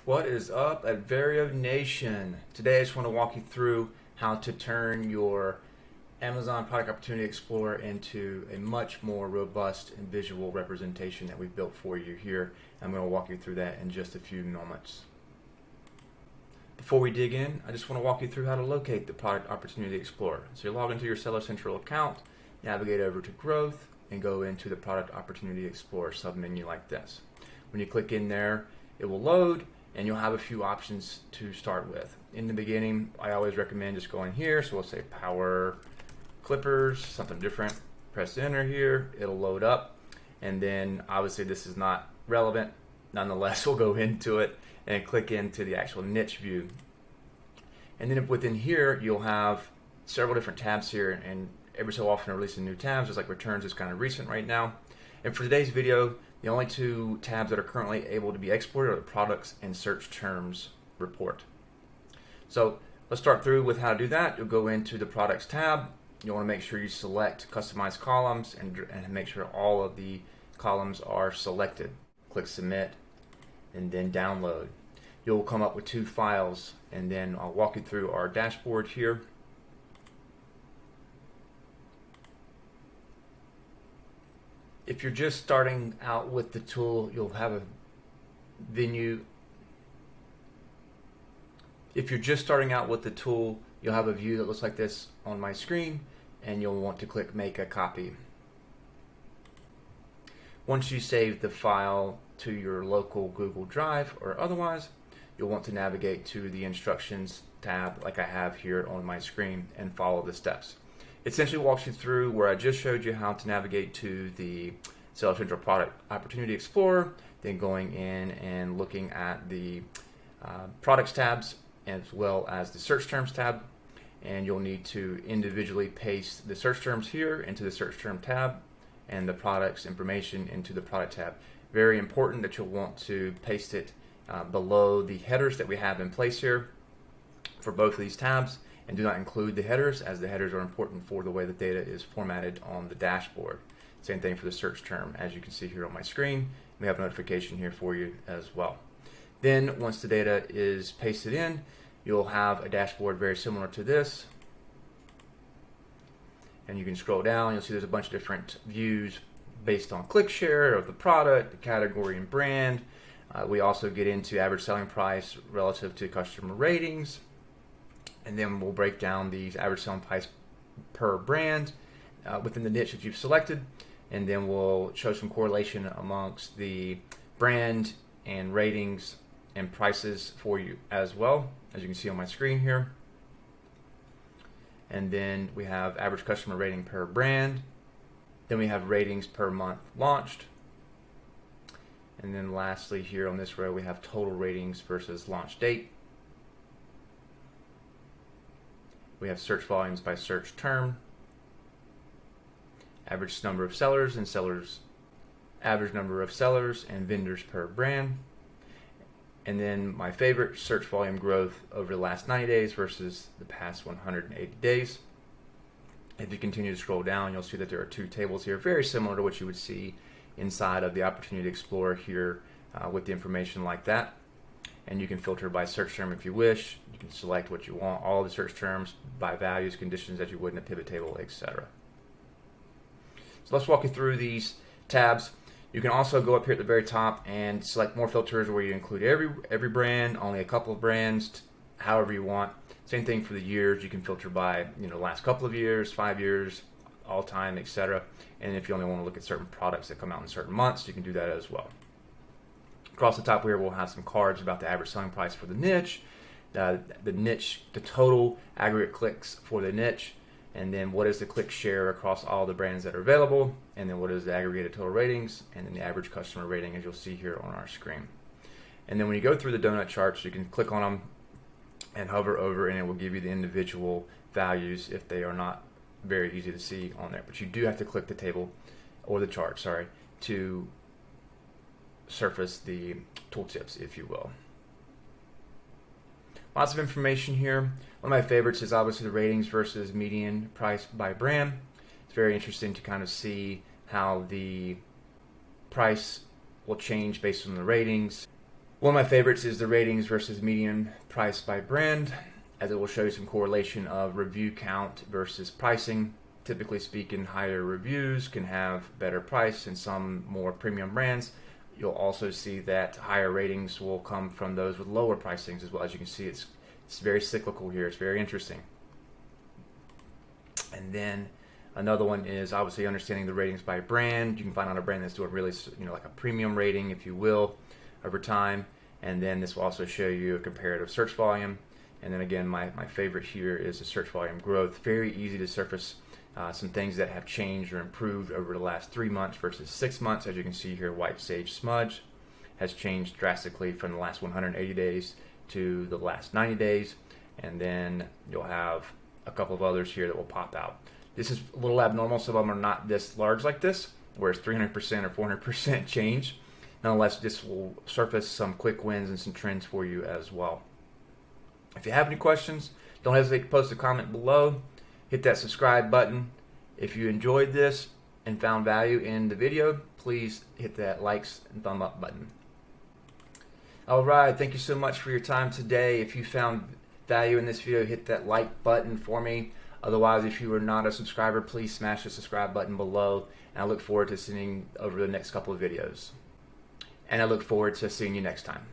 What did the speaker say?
What is up, Adverio Nation? Today I just want to walk you through how to turn your Amazon Product Opportunity Explorer into a much more robust and visual representation that we've built for you here. I'm going to walk you through that in just a few moments. Before we dig in, I just want to walk you through how to locate the Product Opportunity Explorer. So you log into your Seller Central account, navigate over to Growth, and go into the Product Opportunity Explorer submenu like this. When you click in there, it will load, and you'll have a few options to start with. In the beginning, I always recommend just going here, so we'll say power clippers, something different. Press enter here, it'll load up, and then obviously this is not relevant. Nonetheless, we'll go into it and click into the actual niche view. And then within here, you'll have several different tabs here, and every so often I'm releasing new tabs, just like returns is kind of recent right now. And for today's video, the only two tabs that are currently able to be exported are the products and search terms report. So let's start through with how to do that. You'll go into the products tab. You want to make sure you select customize columns and make sure all of the columns are selected. Click submit and then download. You'll come up with two files, and then I'll walk you through our dashboard here. If you're just starting out with the tool, you'll have a view that looks like this on my screen, and you'll want to click make a copy. Once you save the file to your local Google Drive or otherwise, you'll want to navigate to the instructions tab like I have here on my screen and follow the steps. It essentially walks you through where I just showed you how to navigate to the Seller Central Product Opportunity Explorer, then going in and looking at the products tabs as well as the search terms tab. And you'll need to individually paste the search terms here into the search term tab and the products information into the product tab. Very important that you'll want to paste it below the headers that we have in place here for both of these tabs. And do not include the headers, as the headers are important for the way the data is formatted on the dashboard. Same thing for the search term, as you can see here on my screen. We have a notification here for you as well. Then once the data is pasted in, you'll have a dashboard very similar to this. And you can scroll down, you'll see there's a bunch of different views based on click share of the product, the category and brand. We also get into average selling price relative to customer ratings. And then we'll break down these average selling price per brand within the niche that you've selected. And then we'll show some correlation amongst the brand and ratings and prices for you as well, as you can see on my screen here. And then we have average customer rating per brand. Then we have ratings per month launched. And then lastly here on this row, we have total ratings versus launch date. We have search volumes by search term, average number of sellers and average number of sellers and vendors per brand. And then my favorite, search volume growth over the last 90 days versus the past 180 days. If you continue to scroll down, you'll see that there are two tables here, very similar to what you would see inside of the Opportunity Explorer here with the information like that. And you can filter by search term if you wish. You can select what you want, all the search terms by values, conditions that you would in a pivot table, etc. So let's walk you through these tabs. You can also go up here at the very top and select more filters where you include every brand, only a couple of brands, however you want. Same thing for the years. You can filter by last couple of years, 5 years, all time, etc. And if you only want to look at certain products that come out in certain months, you can do that as well. Across the top here, we'll have some cards about the average selling price for the niche, the total aggregate clicks for the niche, and then what is the click share across all the brands that are available, and then what is the aggregated total ratings, and then the average customer rating, as you'll see here on our screen. And then when you go through the donut charts, you can click on them and hover over, and it will give you the individual values if they are not very easy to see on there. But you do have to click the table or the chart, to surface the tooltips, if you will. Lots of information here. One of my favorites is obviously the ratings versus median price by brand. It's very interesting to kind of see how the price will change based on the ratings. One of my favorites is the ratings versus median price by brand, as it will show you some correlation of review count versus pricing. Typically speaking, higher reviews can have better price in some more premium brands. You'll also see that higher ratings will come from those with lower pricings as well. As you can see, it's very cyclical here. It's very interesting. And then another one is obviously understanding the ratings by brand. You can find out a brand that's doing really, like a premium rating, if you will, over time. And then this will also show you a comparative search volume. And then again, my favorite here is the search volume growth. Very easy to surface some things that have changed or improved over the last 3 months versus 6 months. As you can see here, white sage smudge has changed drastically from the last 180 days to the last 90 days. And then you'll have a couple of others here that will pop out. This is a little abnormal. Some of them are not this large like this, where it's 300% or 400% change. Nonetheless, this will surface some quick wins and some trends for you as well. If you have any questions, don't hesitate to post a comment below. Hit that subscribe button. If you enjoyed this and found value in the video, please hit that likes and thumb up button. All right, thank you so much for your time today. If you found value in this video, hit that like button for me. Otherwise, if you are not a subscriber, please smash the subscribe button below. And I look forward to seeing over the next couple of videos. And I look forward to seeing you next time.